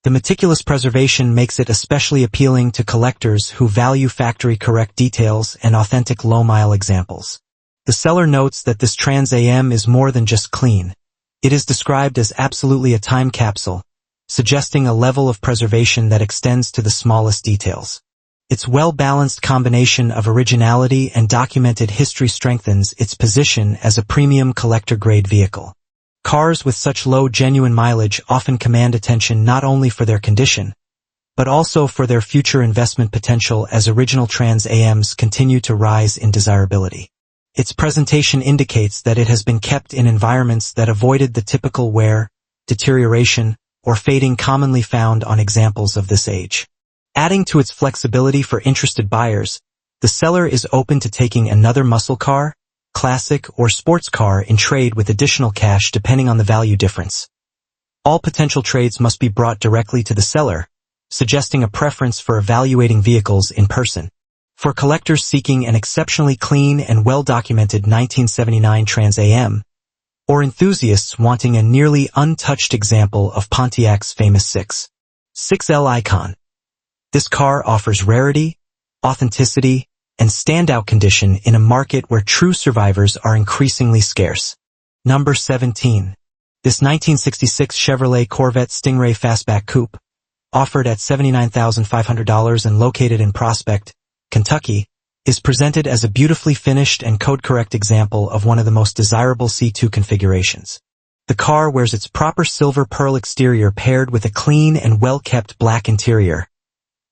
The meticulous preservation makes it especially appealing to collectors who value factory-correct details and authentic low-mile examples. The seller notes that this Trans Am is more than just clean. It is described as absolutely a time capsule, suggesting a level of preservation that extends to the smallest details. Its well-balanced combination of originality and documented history strengthens its position as a premium collector-grade vehicle. Cars with such low genuine mileage often command attention not only for their condition, but also for their future investment potential as original Trans Ams continue to rise in desirability. Its presentation indicates that it has been kept in environments that avoided the typical wear, deterioration, or fading commonly found on examples of this age. Adding to its flexibility for interested buyers, the seller is open to taking another muscle car, classic, or sports car in trade with additional cash depending on the value difference. All potential trades must be brought directly to the seller, suggesting a preference for evaluating vehicles in person. For collectors seeking an exceptionally clean and well-documented 1979 Trans Am, or enthusiasts wanting a nearly untouched example of Pontiac's famous 6.6L icon, this car offers rarity, authenticity, and standout condition in a market where true survivors are increasingly scarce. Number 17. This 1966 Chevrolet Corvette Stingray Fastback Coupe, offered at $79,500 and located in Prospect, Kentucky, is presented as a beautifully finished and code-correct example of one of the most desirable C2 configurations. The car wears its proper silver pearl exterior paired with a clean and well-kept black interior,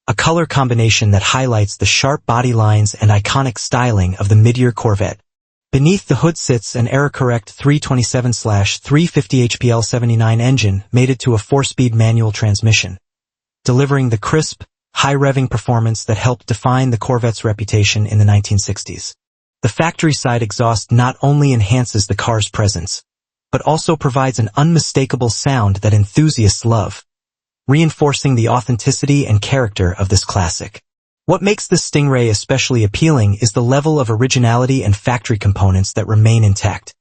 a color combination that highlights the sharp body lines and iconic styling of the mid-year Corvette. Beneath the hood sits an era-correct 327/350 HPL 79 engine mated to a 4-speed manual transmission, delivering the crisp, high-revving performance that helped define the Corvette's reputation in the 1960s. The factory-side exhaust not only enhances the car's presence, but also provides an unmistakable sound that enthusiasts love. reinforcing the authenticity and character of this classic. What makes this Stingray especially appealing is the level of originality and factory components that remain intact.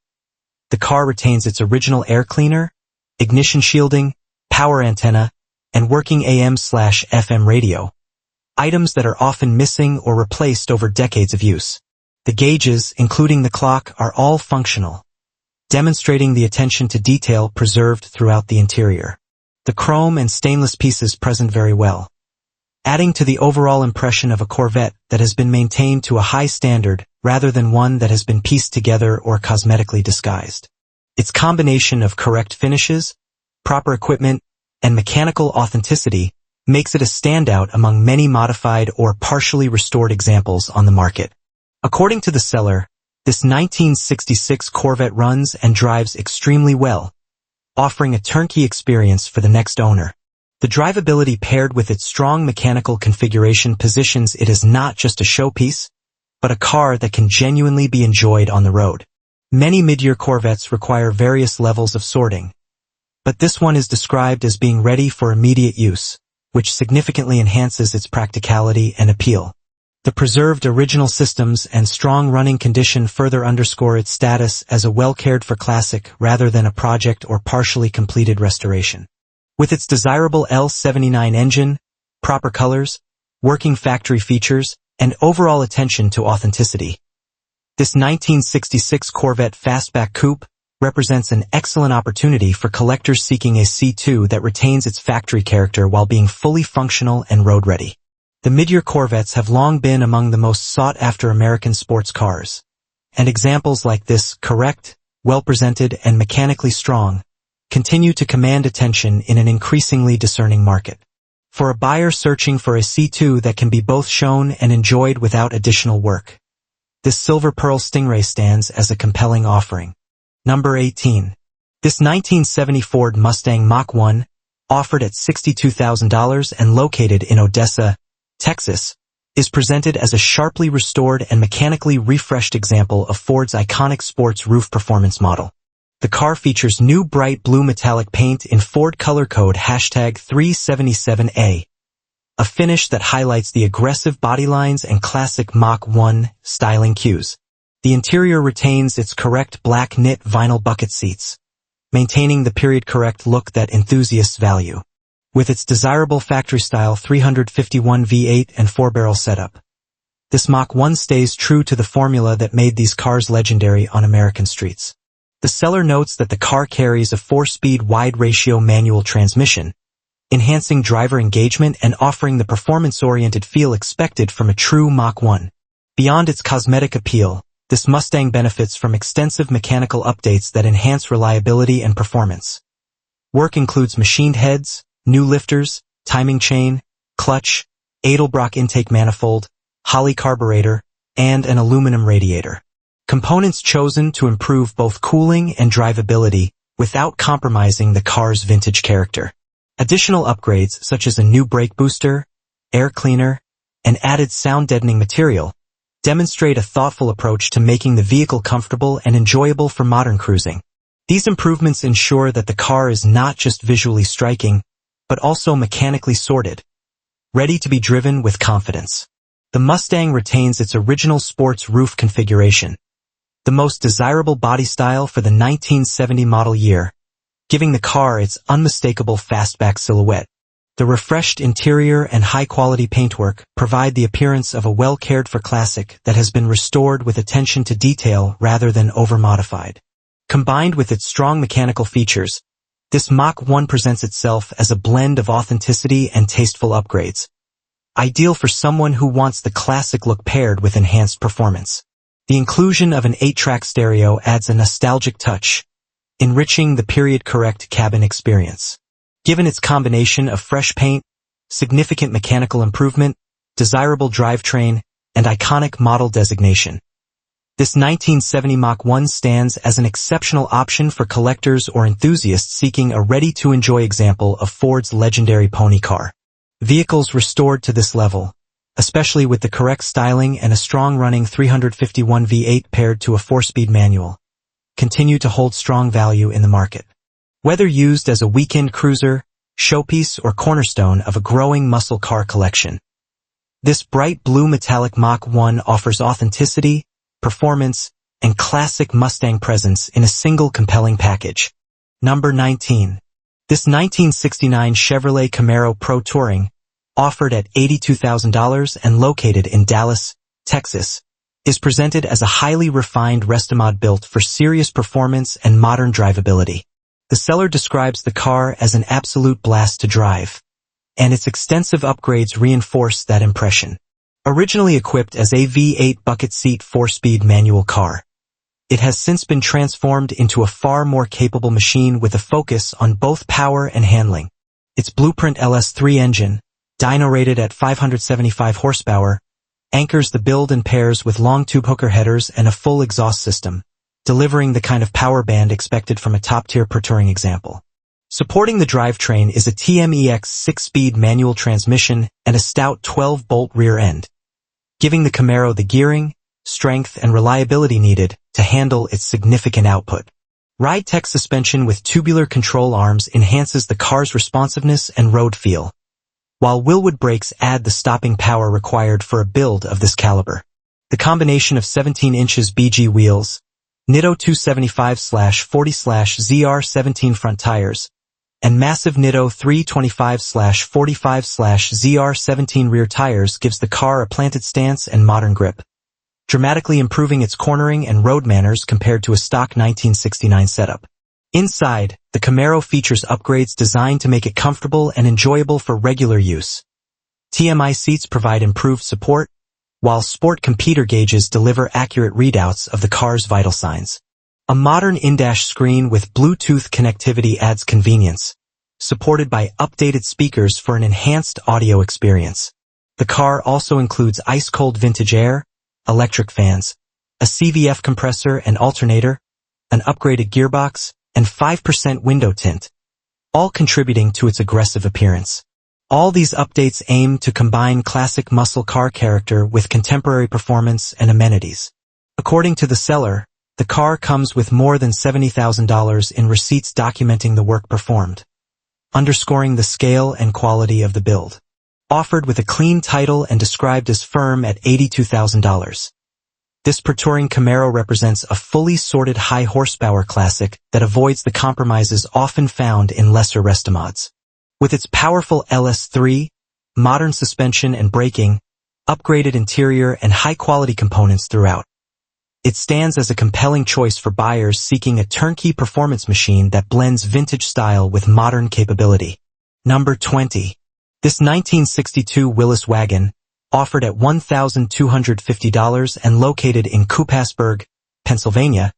The car retains its original air cleaner, ignition shielding, power antenna, and working AM/FM radio, items that are often missing or replaced over decades of use. The gauges, including the clock, are all functional, demonstrating the attention to detail preserved throughout the interior. The chrome and stainless pieces present very well, adding to the overall impression of a Corvette that has been maintained to a high standard rather than one that has been pieced together or cosmetically disguised. Its combination of correct finishes, proper equipment, and mechanical authenticity makes it a standout among many modified or partially restored examples on the market. According to the seller, this 1966 Corvette runs and drives extremely well, offering a turnkey experience for the next owner. The drivability paired with its strong mechanical configuration positions it as not just a showpiece, but a car that can genuinely be enjoyed on the road. Many mid-year Corvettes require various levels of sorting, but this one is described as being ready for immediate use, which significantly enhances its practicality and appeal. The preserved original systems and strong running condition further underscore its status as a well-cared-for classic rather than a project or partially completed restoration. With its desirable L79 engine, proper colors, working factory features, and overall attention to authenticity, this 1966 Corvette Fastback Coupe represents an excellent opportunity for collectors seeking a C2 that retains its factory character while being fully functional and road-ready. The mid-year Corvettes have long been among the most sought-after American sports cars, and examples like this, correct, well-presented, and mechanically strong, continue to command attention in an increasingly discerning market. For a buyer searching for a C2 that can be both shown and enjoyed without additional work, this Silver Pearl Stingray stands as a compelling offering. Number 18. This 1970 Ford Mustang Mach-1, offered at $62,000 and located in Odessa, Texas, is presented as a sharply restored and mechanically refreshed example of Ford's iconic sports roof performance model. The car features new bright blue metallic paint in Ford color code #377A, a finish that highlights the aggressive body lines and classic Mach-1 styling cues. The interior retains its correct black knit vinyl bucket seats, maintaining the period-correct look that enthusiasts value. With its desirable factory-style 351 V8 and 4-barrel setup, this Mach-1 stays true to the formula that made these cars legendary on American streets. The seller notes that the car carries a 4-speed wide-ratio manual transmission, enhancing driver engagement and offering the performance-oriented feel expected from a true Mach-1. Beyond its cosmetic appeal, this Mustang benefits from extensive mechanical updates that enhance reliability and performance. Work includes machined heads, new lifters, timing chain, clutch, Edelbrock intake manifold, Holley carburetor, and an aluminum radiator. Components chosen to improve both cooling and drivability without compromising the car's vintage character. Additional upgrades such as a new brake booster, air cleaner, and added sound deadening material demonstrate a thoughtful approach to making the vehicle comfortable and enjoyable for modern cruising. These improvements ensure that the car is not just visually striking, but also mechanically sorted, ready to be driven with confidence. The Mustang retains its original sports roof configuration, the most desirable body style for the 1970 model year, giving the car its unmistakable fastback silhouette. The refreshed interior and high-quality paintwork provide the appearance of a well-cared-for classic that has been restored with attention to detail rather than over-modified. Combined with its strong mechanical features, this Mach-1 presents itself as a blend of authenticity and tasteful upgrades, ideal for someone who wants the classic look paired with enhanced performance. The inclusion of an 8-track stereo adds a nostalgic touch, enriching the period-correct cabin experience. Given its combination of fresh paint, significant mechanical improvement, desirable drivetrain, and iconic model designation, this 1970 Mach-1 stands as an exceptional option for collectors or enthusiasts seeking a ready-to-enjoy example of Ford's legendary pony car. Vehicles restored to this level, especially with the correct styling and a strong-running 351 V8 paired to a 4-speed manual, continue to hold strong value in the market. Whether used as a weekend cruiser, showpiece, or cornerstone of a growing muscle car collection. This bright blue metallic Mach 1 offers authenticity, performance, and classic Mustang presence in a single compelling package. Number 19. This 1969 Chevrolet Camaro Pro Touring, offered at $82,000 and located in Dallas, Texas, is presented as a highly refined restomod built for serious performance and modern drivability. The seller describes the car as an absolute blast to drive, and its extensive upgrades reinforce that impression. Originally equipped as a V8 bucket seat 4-speed manual car, it has since been transformed into a far more capable machine with a focus on both power and handling. Its Blueprint LS3 engine, dyno-rated at 575 horsepower, anchors the build and pairs with long tube hooker headers and a full exhaust system, delivering the kind of power band expected from a top-tier Pro Touring example. Supporting the drivetrain is a TMEX 6-speed manual transmission and a stout 12-bolt rear end, giving the Camaro the gearing, strength, and reliability needed to handle its significant output. Ride-Tech suspension with tubular control arms enhances the car's responsiveness and road feel, while Willwood brakes add the stopping power required for a build of this caliber. The combination of 17 inches BG wheels, Nitto 275/40/ZR17 front tires, and massive Nitto 325/45/ZR17 rear tires gives the car a planted stance and modern grip, dramatically improving its cornering and road manners compared to a stock 1969 setup. Inside, the Camaro features upgrades designed to make it comfortable and enjoyable for regular use. TMI seats provide improved support, while sport computer gauges deliver accurate readouts of the car's vital signs. A modern in-dash screen with Bluetooth connectivity adds convenience, supported by updated speakers for an enhanced audio experience. The car also includes ice-cold vintage air, electric fans, a CVF compressor and alternator, an upgraded gearbox, and 5% window tint, all contributing to its aggressive appearance. All these updates aim to combine classic muscle car character with contemporary performance and amenities. According to the seller, the car comes with more than $70,000 in receipts documenting the work performed, underscoring the scale and quality of the build. Offered with a clean title and described as firm at $82,000. This Pro Touring Camaro represents a fully sorted high-horsepower classic that avoids the compromises often found in lesser restomods. With its powerful LS3, modern suspension and braking, upgraded interior, and high-quality components throughout, it stands as a compelling choice for buyers seeking a turnkey performance machine that blends vintage style with modern capability. Number 20. This 1962 Willys wagon, offered at $1,250 and located in Coopasburg, Pennsylvania,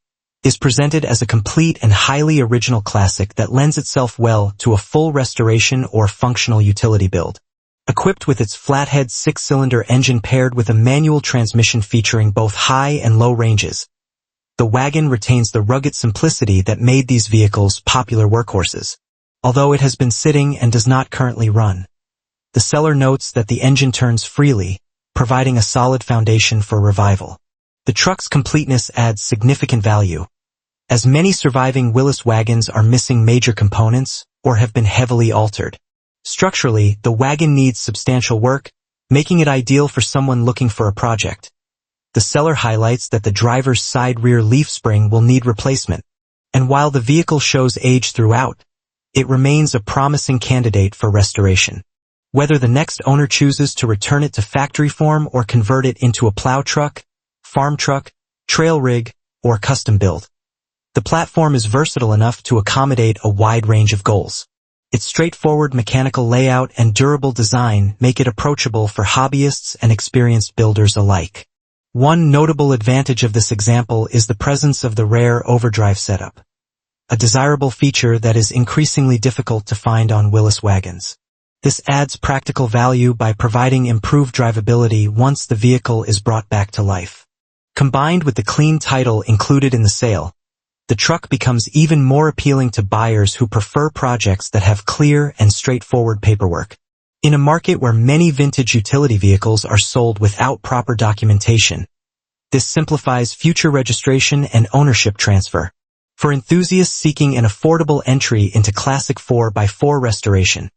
is presented as a complete and highly original classic that lends itself well to a full restoration or functional utility build. Equipped with its flathead 6-cylinder engine paired with a manual transmission featuring both high and low ranges, the wagon retains the rugged simplicity that made these vehicles popular workhorses. Although it has been sitting and does not currently run, the seller notes that the engine turns freely, providing a solid foundation for revival. The truck's completeness adds significant value, as many surviving Willys wagons are missing major components or have been heavily altered. Structurally, the wagon needs substantial work, making it ideal for someone looking for a project. The seller highlights that the driver's side rear leaf spring will need replacement, and while the vehicle shows age throughout, it remains a promising candidate for restoration. Whether the next owner chooses to return it to factory form or convert it into a plow truck, farm truck, trail rig, or custom build, the platform is versatile enough to accommodate a wide range of goals. Its straightforward mechanical layout and durable design make it approachable for hobbyists and experienced builders alike. One notable advantage of this example is the presence of the rare overdrive setup, a desirable feature that is increasingly difficult to find on Willys wagons. This adds practical value by providing improved drivability once the vehicle is brought back to life. Combined with the clean title included in the sale, the truck becomes even more appealing to buyers who prefer projects that have clear and straightforward paperwork. In a market where many vintage utility vehicles are sold without proper documentation, this simplifies future registration and ownership transfer. for enthusiasts seeking an affordable entry into classic 4x4 restoration.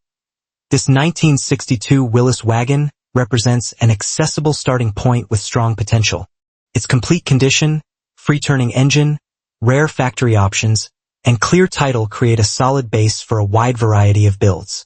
This 1962 Willys wagon represents an accessible starting point with strong potential. Its complete condition, free-turning engine, rare factory options, and clear title create a solid base for a wide variety of builds.